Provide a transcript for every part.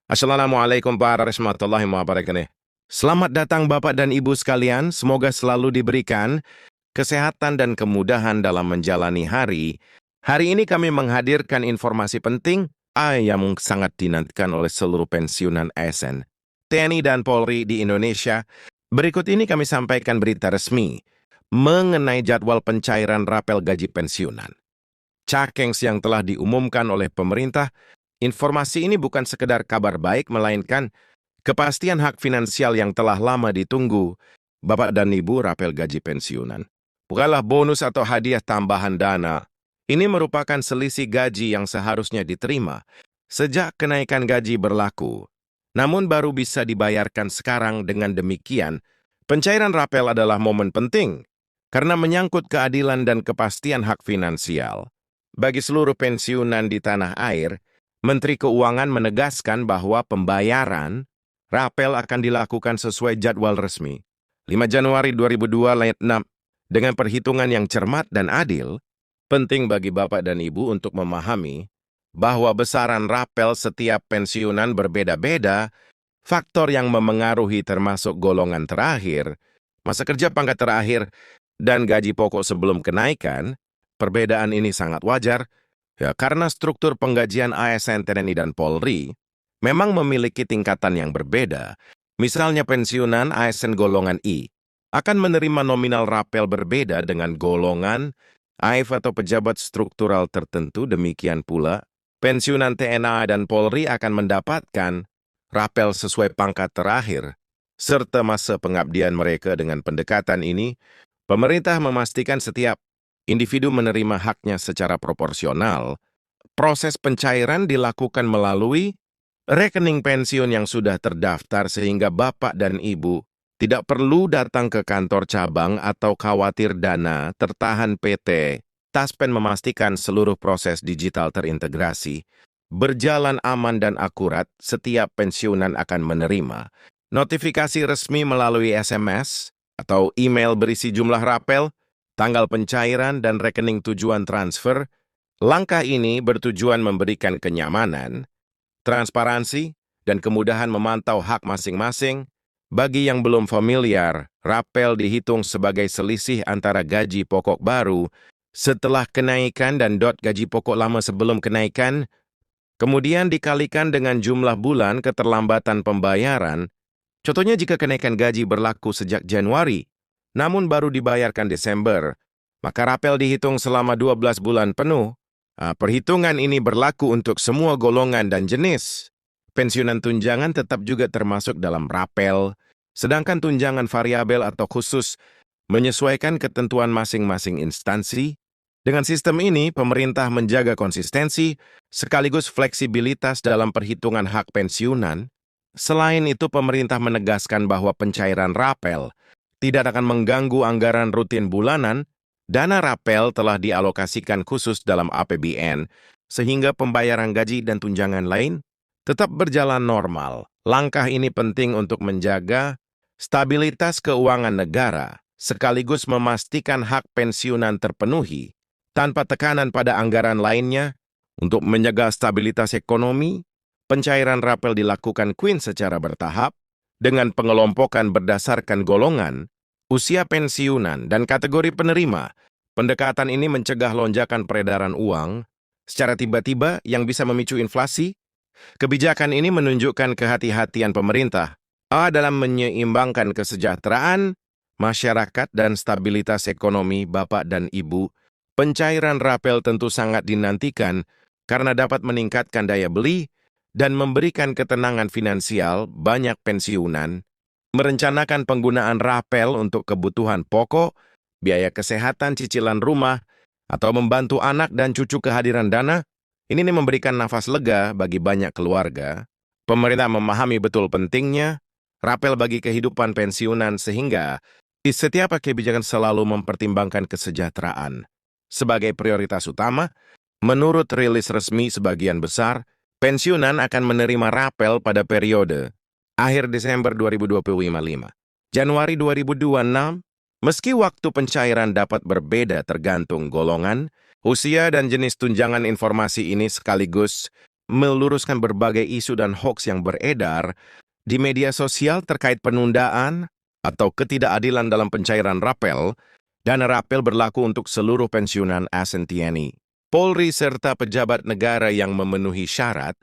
Assalamualaikum warahmatullahi wabarakatuh. Selamat datang Bapak dan Ibu sekalian, semoga selalu diberikan kesehatan dan kemudahan dalam menjalani hari. Hari ini kami menghadirkan informasi penting yang sangat dinantikan oleh seluruh pensiunan ASN, TNI dan Polri di Indonesia. Berikut ini kami sampaikan berita resmi mengenai jadwal pencairan rapel gaji pensiunan. Cakengs yang telah diumumkan oleh pemerintah. Informasi ini bukan sekedar kabar baik, melainkan kepastian hak finansial yang telah lama ditunggu Bapak dan Ibu rapel gaji pensiunan. Bukanlah bonus atau hadiah tambahan dana. Ini merupakan selisih gaji yang seharusnya diterima sejak kenaikan gaji berlaku. Namun baru bisa dibayarkan sekarang. Dengan demikian, pencairan rapel adalah momen penting karena menyangkut keadilan dan kepastian hak finansial. Bagi seluruh pensiunan di tanah air, Menteri Keuangan menegaskan bahwa pembayaran rapel akan dilakukan sesuai jadwal resmi. 5 Januari 2026, dengan perhitungan yang cermat dan adil, penting bagi Bapak dan Ibu untuk memahami bahwa besaran rapel setiap pensiunan berbeda-beda, faktor yang memengaruhi termasuk golongan terakhir, masa kerja pangkat terakhir, dan gaji pokok sebelum kenaikan. Perbedaan ini sangat wajar, karena struktur penggajian ASN, TNI, dan Polri memang memiliki tingkatan yang berbeda. Misalnya pensiunan ASN golongan I akan menerima nominal rapel berbeda dengan golongan AIF atau pejabat struktural tertentu. Demikian pula, pensiunan TNI dan Polri akan mendapatkan rapel sesuai pangkat terakhir, serta masa pengabdian mereka. Dengan pendekatan ini, pemerintah memastikan setiap individu menerima haknya secara proporsional. Proses pencairan dilakukan melalui rekening pensiun yang sudah terdaftar sehingga Bapak dan Ibu tidak perlu datang ke kantor cabang atau khawatir dana tertahan. PT Taspen memastikan seluruh proses digital terintegrasi, berjalan aman dan akurat. Setiap pensiunan akan menerima notifikasi resmi melalui SMS atau email berisi jumlah rapel, tanggal pencairan, dan rekening tujuan transfer. Langkah ini bertujuan memberikan kenyamanan, transparansi, dan kemudahan memantau hak masing-masing. Bagi yang belum familiar, rapel dihitung sebagai selisih antara gaji pokok baru setelah kenaikan dan gaji pokok lama sebelum kenaikan, kemudian dikalikan dengan jumlah bulan keterlambatan pembayaran. Contohnya, jika kenaikan gaji berlaku sejak Januari, namun baru dibayarkan Desember, maka rapel dihitung selama 12 bulan penuh. Perhitungan ini berlaku untuk semua golongan dan jenis. Pensiunan tunjangan tetap juga termasuk dalam rapel, sedangkan tunjangan variabel atau khusus menyesuaikan ketentuan masing-masing instansi. Dengan sistem ini, pemerintah menjaga konsistensi sekaligus fleksibilitas dalam perhitungan hak pensiunan. Selain itu, pemerintah menegaskan bahwa pencairan rapel tidak akan mengganggu anggaran rutin bulanan. Dana rapel telah dialokasikan khusus dalam APBN, sehingga pembayaran gaji dan tunjangan lain tetap berjalan normal. Langkah ini penting untuk menjaga stabilitas keuangan negara, sekaligus memastikan hak pensiunan terpenuhi tanpa tekanan pada anggaran lainnya. Untuk menjaga stabilitas ekonomi, pencairan rapel dilakukan secara bertahap, dengan pengelompokan berdasarkan golongan, usia pensiunan, dan kategori penerima. Pendekatan ini mencegah lonjakan peredaran uang secara tiba-tiba yang bisa memicu inflasi. Kebijakan ini menunjukkan kehati-hatian pemerintah dalam menyeimbangkan kesejahteraan masyarakat dan stabilitas ekonomi. Bapak dan Ibu, pencairan rapel tentu sangat dinantikan karena dapat meningkatkan daya beli dan memberikan ketenangan finansial. Banyak pensiunan merencanakan penggunaan rapel untuk kebutuhan pokok, biaya kesehatan, cicilan rumah, atau membantu anak dan cucu. Kehadiran dana ini memberikan nafas lega bagi banyak keluarga. Pemerintah memahami betul pentingnya rapel bagi kehidupan pensiunan, sehingga setiap kebijakan selalu mempertimbangkan kesejahteraan sebagai prioritas utama. Menurut rilis resmi, sebagian besar pensiunan akan menerima rapel pada periode akhir Desember 2025, Januari 2026. Meski waktu pencairan dapat berbeda tergantung golongan, usia, dan jenis tunjangan, informasi ini sekaligus meluruskan berbagai isu dan hoaks yang beredar di media sosial terkait penundaan atau ketidakadilan dalam pencairan rapel. Dana rapel berlaku untuk seluruh pensiunan ASN TNI, Polri serta pejabat negara yang memenuhi syarat,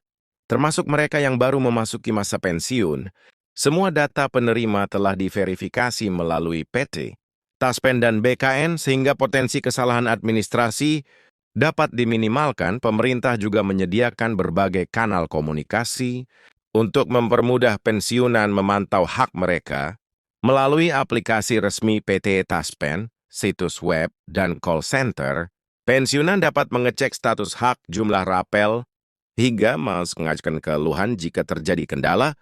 termasuk mereka yang baru memasuki masa pensiun. Semua data penerima telah diverifikasi melalui PT, Taspen dan BKN sehingga potensi kesalahan administrasi dapat diminimalkan. Pemerintah juga menyediakan berbagai kanal komunikasi untuk mempermudah pensiunan memantau hak mereka melalui aplikasi resmi PT Taspen, situs web, dan call center. Pensiunan dapat mengecek status hak, jumlah rapel, hingga mengajukan keluhan jika terjadi kendala.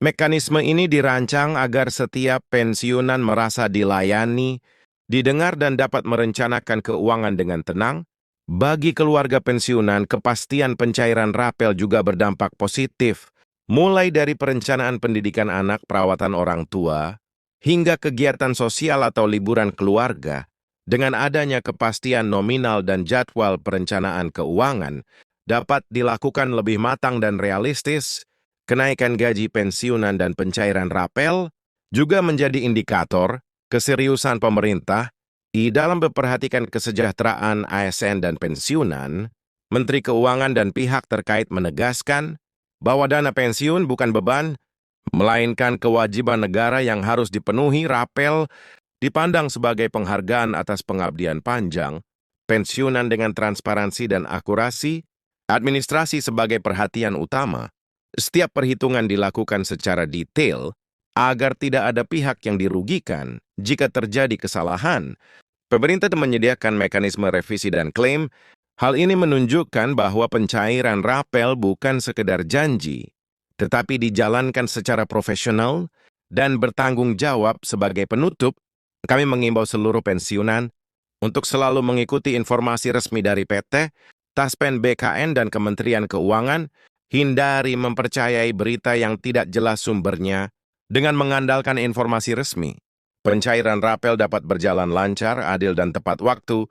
Mekanisme ini dirancang agar setiap pensiunan merasa dilayani, didengar dan dapat merencanakan keuangan dengan tenang. Bagi keluarga pensiunan, kepastian pencairan rapel juga berdampak positif, mulai dari perencanaan pendidikan anak, perawatan orang tua, hingga kegiatan sosial atau liburan keluarga. Dengan adanya kepastian nominal dan jadwal perencanaan keuangan dapat dilakukan lebih matang dan realistis. Kenaikan gaji pensiunan dan pencairan rapel juga menjadi indikator keseriusan pemerintah di dalam memperhatikan kesejahteraan ASN dan pensiunan. Menteri Keuangan dan pihak terkait menegaskan bahwa dana pensiun bukan beban, melainkan kewajiban negara yang harus dipenuhi. Rapel dipandang sebagai penghargaan atas pengabdian panjang, pensiunan dengan transparansi dan akurasi, administrasi sebagai perhatian utama. Setiap perhitungan dilakukan secara detail agar tidak ada pihak yang dirugikan jika terjadi kesalahan. Pemerintah menyediakan mekanisme revisi dan klaim. Hal ini menunjukkan bahwa pencairan rapel bukan sekedar janji, tetapi dijalankan secara profesional dan bertanggung jawab. Sebagai penutup, kami mengimbau seluruh pensiunan untuk selalu mengikuti informasi resmi dari PT, Taspen, BKN, dan Kementerian Keuangan. Hindari mempercayai berita yang tidak jelas sumbernya dengan mengandalkan informasi resmi. Pencairan rapel dapat berjalan lancar, adil, dan tepat waktu.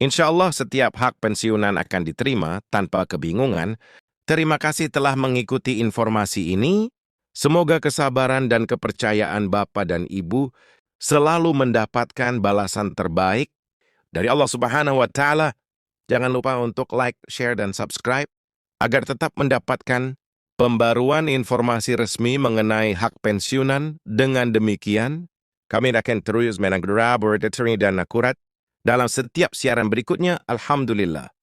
Insya Allah setiap hak pensiunan akan diterima tanpa kebingungan. Terima kasih telah mengikuti informasi ini. Semoga kesabaran dan kepercayaan Bapak dan Ibu selalu mendapatkan balasan terbaik dari Allah Subhanahu wa Ta'ala. Jangan lupa untuk like, share, dan subscribe agar tetap mendapatkan pembaruan informasi resmi mengenai hak pensiunan. Dengan demikian, kami akan terus menanggapi dan akurat dalam setiap siaran berikutnya. Alhamdulillah.